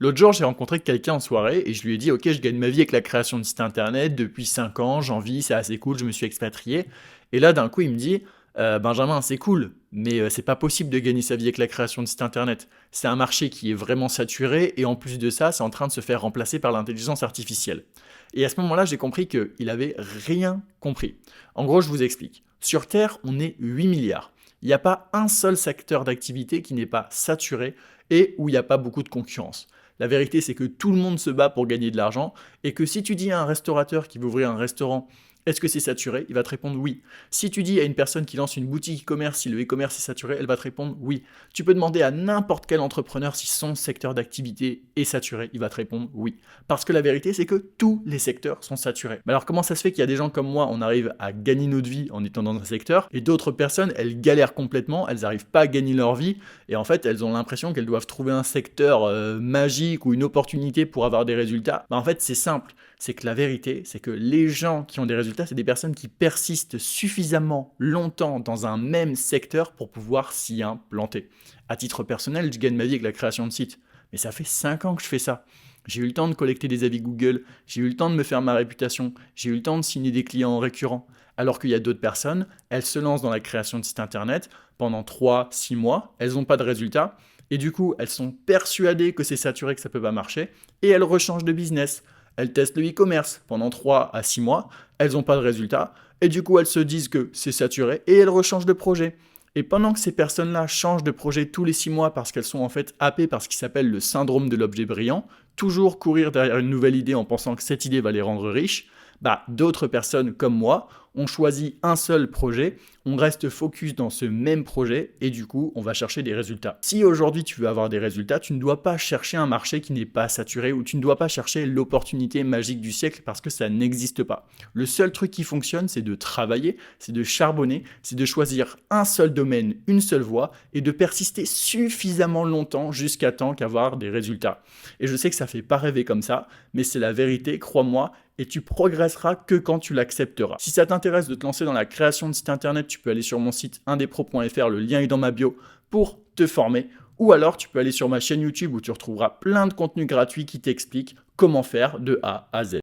L'autre jour, j'ai rencontré quelqu'un en soirée et je lui ai dit: OK, je gagne ma vie avec la création de sites internet depuis 5 ans, j'en vis, c'est assez cool, je me suis expatrié. Et là, d'un coup, il me dit: Benjamin, c'est cool, mais c'est pas possible de gagner sa vie avec la création de sites internet. C'est un marché qui est vraiment saturé et en plus de ça, c'est en train de se faire remplacer par l'intelligence artificielle. Et à ce moment-là, j'ai compris qu'il avait rien compris. En gros, je vous explique. Sur Terre, on est 8 milliards. Il n'y a pas un seul secteur d'activité qui n'est pas saturé et où il n'y a pas beaucoup de concurrence. La vérité, c'est que tout le monde se bat pour gagner de l'argent et que si tu dis à un restaurateur qui veut ouvrir un restaurant, est-ce que c'est saturé? Il va te répondre oui. Si tu dis à une personne qui lance une boutique e-commerce si le e-commerce est saturé, elle va te répondre oui. Tu peux demander à n'importe quel entrepreneur si son secteur d'activité est saturé, il va te répondre oui. Parce que la vérité, c'est que tous les secteurs sont saturés. Mais alors comment ça se fait qu'il y a des gens comme moi, on arrive à gagner notre vie en étant dans un secteur, et d'autres personnes, elles galèrent complètement, elles n'arrivent pas à gagner leur vie, et en fait, elles ont l'impression qu'elles doivent trouver un secteur magique ou une opportunité pour avoir des résultats. En fait, c'est simple. C'est que la vérité, c'est que les gens qui ont des résultats, c'est des personnes qui persistent suffisamment longtemps dans un même secteur pour pouvoir s'y implanter. À titre personnel, je gagne ma vie avec la création de sites. Mais ça fait 5 ans que je fais ça. J'ai eu le temps de collecter des avis Google, j'ai eu le temps de me faire ma réputation, j'ai eu le temps de signer des clients récurrents. Alors qu'il y a d'autres personnes, elles se lancent dans la création de sites internet pendant 3, 6 mois, elles n'ont pas de résultats, et du coup, elles sont persuadées que c'est saturé, que ça ne peut pas marcher, et elles rechangent de business. Elles testent le e-commerce pendant 3 à 6 mois, elles n'ont pas de résultats, et du coup elles se disent que c'est saturé, et elles rechangent de projet. Et pendant que ces personnes-là changent de projet tous les 6 mois parce qu'elles sont en fait happées par ce qui s'appelle le syndrome de l'objet brillant, toujours courir derrière une nouvelle idée en pensant que cette idée va les rendre riches, d'autres personnes comme moi ont choisi un seul projet, on reste focus dans ce même projet et du coup, on va chercher des résultats. Si aujourd'hui tu veux avoir des résultats, tu ne dois pas chercher un marché qui n'est pas saturé ou tu ne dois pas chercher l'opportunité magique du siècle parce que ça n'existe pas. Le seul truc qui fonctionne, c'est de travailler, c'est de charbonner, c'est de choisir un seul domaine, une seule voie et de persister suffisamment longtemps jusqu'à temps qu'avoir des résultats. Et je sais que ça fait pas rêver comme ça, mais c'est la vérité, crois-moi, et tu progresseras que quand tu l'accepteras. Si ça t'intéresse de te lancer dans la création de site internet, tu peux aller sur mon site indespro.fr, le lien est dans ma bio, pour te former. Ou alors tu peux aller sur ma chaîne YouTube où tu retrouveras plein de contenus gratuits qui t'expliquent comment faire de A à Z.